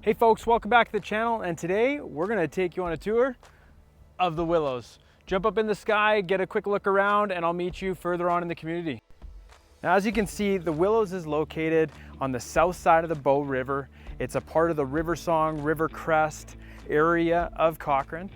Hey folks, welcome back to the channel, and today we're going to take you on a tour of the Willows. Jump up in the sky, get a quick look around, and I'll meet you further on in the community. Now, as you can see, the Willows is located on the south side of the Bow River. It's a part of the River Song, River Crest area of Cochrane.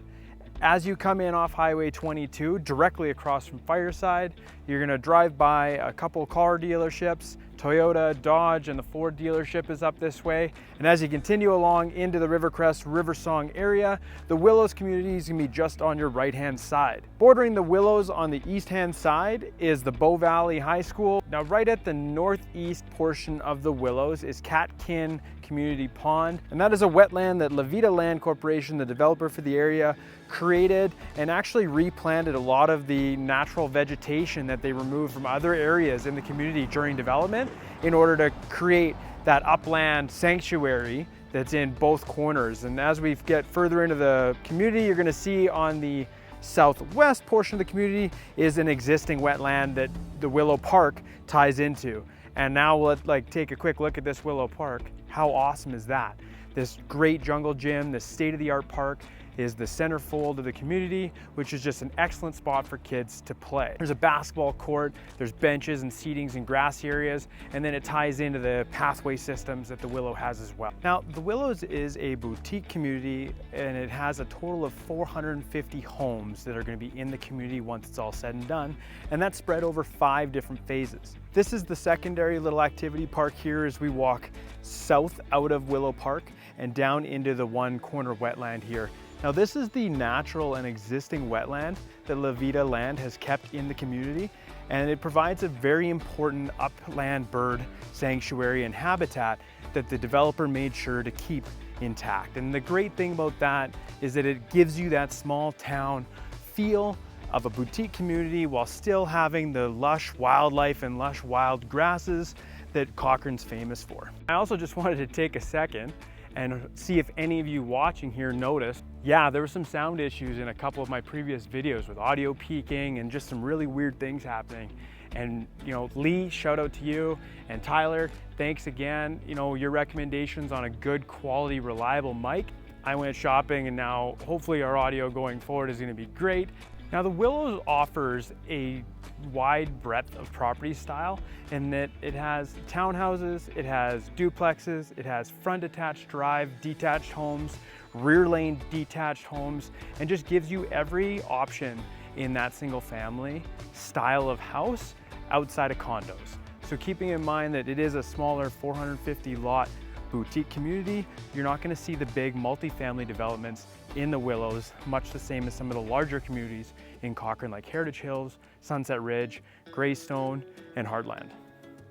As you come in off Highway 22, directly across from Fireside, you're going to drive by a couple car dealerships. Toyota, Dodge, and the Ford dealership is up this way. And as you continue along into the Rivercrest, River Song area, the Willows community is going to be just on your right-hand side. Bordering the Willows on the east-hand side is the Bow Valley High School. Now, right at the northeast portion of the Willows is Catkin Community Pond, and that is a wetland that La Vida Land Corporation, the developer for the area, created and actually replanted a lot of the natural vegetation that they removed from other areas in the community during development in order to create that upland sanctuary that's in both corners. And as we get further into the community, you're going to see on the southwest portion of the community is an existing wetland that the Willow Park ties into. And now we'll take a quick look at this Willow Park. How awesome is that? This great jungle gym, this state-of-the-art park, is the centerfold of the community, which is just an excellent spot for kids to play. There's a basketball court, there's benches and seatings and grassy areas, and then it ties into the pathway systems that the Willow has as well. Now, the Willows is a boutique community, and it has a total of 450 homes that are going to be in the community once it's all said and done, and that's spread over 5 different phases. This is the secondary little activity park here as we walk south out of Willow Park and down into the one corner wetland here. Now, this is the natural and existing wetland that La Vida Land has kept in the community, and it provides a very important upland bird sanctuary and habitat that the developer made sure to keep intact. And the great thing about that is that it gives you that small town feel of a boutique community while still having the lush wildlife and lush wild grasses that Cochrane's famous for. I also just wanted to take a second and see if any of you watching here noticed, yeah, there were some sound issues in a couple of my previous videos with audio peaking and just some really weird things happening. And Lee, shout out to you, and Tyler, thanks again. Your recommendations on a good quality, reliable mic. I went shopping, and now hopefully our audio going forward is gonna be great. Now, the Willows offers a wide breadth of property style in that it has townhouses, it has duplexes, it has front attached drive detached homes, rear lane detached homes, and just gives you every option in that single family style of house outside of condos. So keeping in mind that it is a smaller 450 lot boutique community, you're not going to see the big multifamily developments in the Willows, much the same as some of the larger communities in Cochrane like Heritage Hills, Sunset Ridge, Greystone, and Heartland.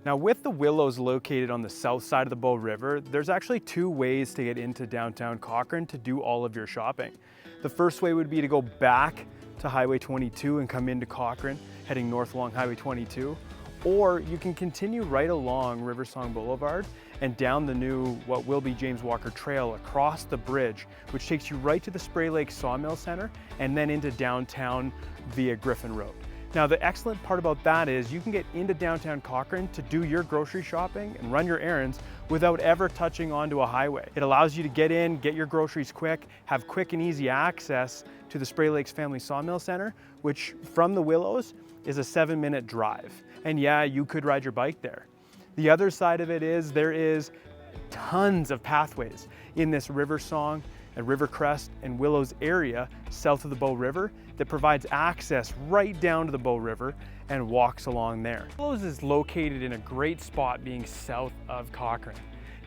Now, with the Willows located on the south side of the Bow River, there's actually 2 ways to get into downtown Cochrane to do all of your shopping. The first way would be to go back to Highway 22 and come into Cochrane, heading north along Highway 22, or you can continue right along River Song Boulevard and down the new, what will be James Walker Trail, across the bridge, which takes you right to the Spray Lake Sawmill Center and then into downtown via Griffin Road. Now, the excellent part about that is you can get into downtown Cochrane to do your grocery shopping and run your errands without ever touching onto a highway. It allows you to get in, get your groceries quick, have quick and easy access to the Spray Lakes Family Sawmill Center, which from the Willows is a 7-minute drive. And yeah, you could ride your bike there. The other side of it is there is tons of pathways in this River Song and River Crest and Willows area south of the Bow River that provides access right down to the Bow River and walks along there. Willows is located in a great spot being south of Cochrane.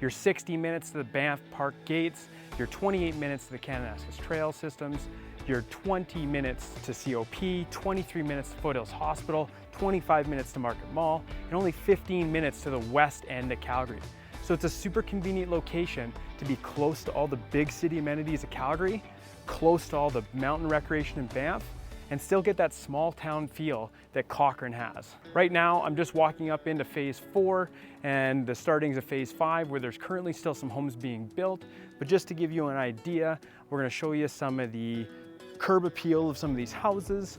You're 60 minutes to the Banff Park gates, you're 28 minutes to the Kananaskis Trail systems, you're 20 minutes to COP, 23 minutes to Foothills Hospital, 25 minutes to Market Mall, and only 15 minutes to the west end of Calgary. So it's a super convenient location to be close to all the big city amenities of Calgary, close to all the mountain recreation in Banff, and still get that small town feel that Cochrane has. Right now, I'm just walking up into phase 4 and the startings of phase 5, where there's currently still some homes being built. But just to give you an idea, we're gonna show you some of the curb appeal of some of these houses.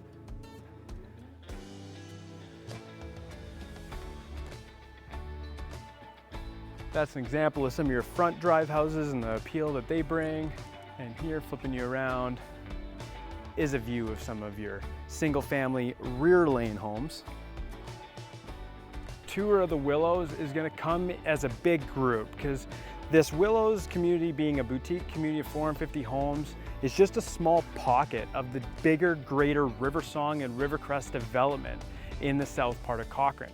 That's an example of some of your front drive houses and the appeal that they bring. And here, flipping you around, is a view of some of your single family rear lane homes. Tour of the Willows is going to come as a big group because this Willows community, being a boutique community of 450 homes, is just a small pocket of the bigger, greater Riversong and Rivercrest development in the south part of Cochrane.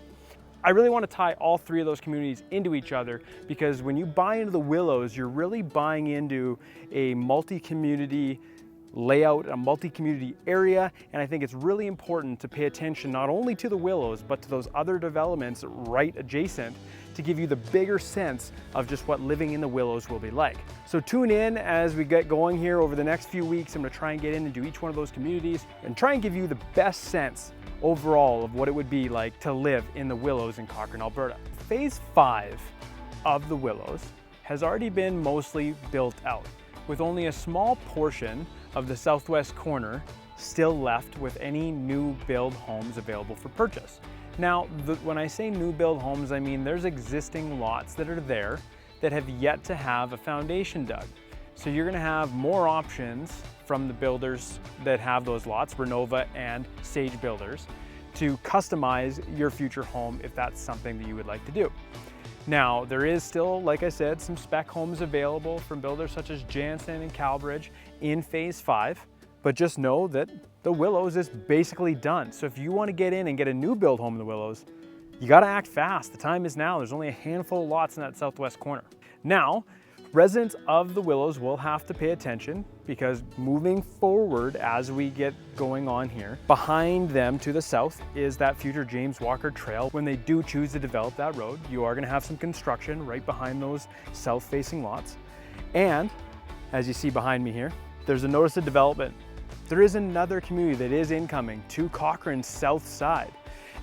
I really want to tie all three of those communities into each other because when you buy into the Willows, you're really buying into a multi-community layout, a multi-community area, and I think it's really important to pay attention not only to the Willows, but to those other developments right adjacent to give you the bigger sense of just what living in the Willows will be like. So tune in as we get going here over the next few weeks. I'm going to try and get in and do each one of those communities and try and give you the best sense overall of what it would be like to live in the Willows in Cochrane, Alberta. Phase 5 of the Willows has already been mostly built out, with only a small portion of the southwest corner still left with any new build homes available for purchase. Now, when I say new build homes, I mean there's existing lots that are there that have yet to have a foundation dug. So you're gonna have more options from the builders that have those lots, Renova and Sage Builders, to customize your future home if that's something that you would like to do. Now, there is still, like I said, some spec homes available from builders such as Jansen and Calbridge in Phase 5, but just know that the Willows is basically done. So if you want to get in and get a new build home in the Willows, you got to act fast. The time is now. There's only a handful of lots in that southwest corner. Now, residents of the Willows will have to pay attention because moving forward as we get going on here, behind them to the south is that future James Walker Trail. When they do choose to develop that road, you are going to have some construction right behind those south-facing lots. And as you see behind me here, there's a notice of development. There is another community that is incoming to Cochrane's south side,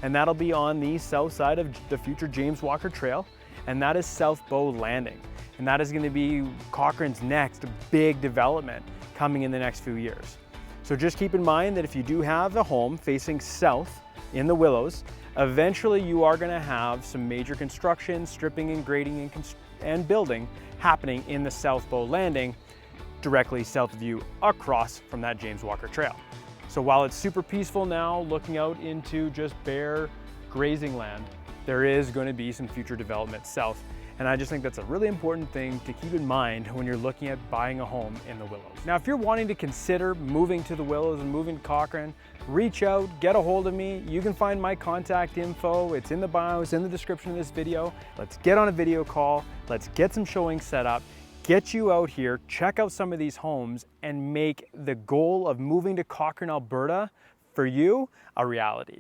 and that'll be on the south side of the future James Walker Trail, and that is South Bow Landing. And that is going to be Cochrane's next big development coming in the next few years. So just keep in mind that if you do have a home facing south in the Willows, eventually you are going to have some major construction, stripping and grading and building happening in the South Bow Landing, directly south of you across from that James Walker Trail. So while it's super peaceful now, looking out into just bare grazing land, there is going to be some future development south. And I just think that's a really important thing to keep in mind when you're looking at buying a home in the Willows. Now, if you're wanting to consider moving to the Willows and moving to Cochrane, reach out, get a hold of me. You can find my contact info. It's in the bio, it's in the description of this video. Let's get on a video call. Let's get some showings set up, get you out here, check out some of these homes, and make the goal of moving to Cochrane, Alberta for you a reality.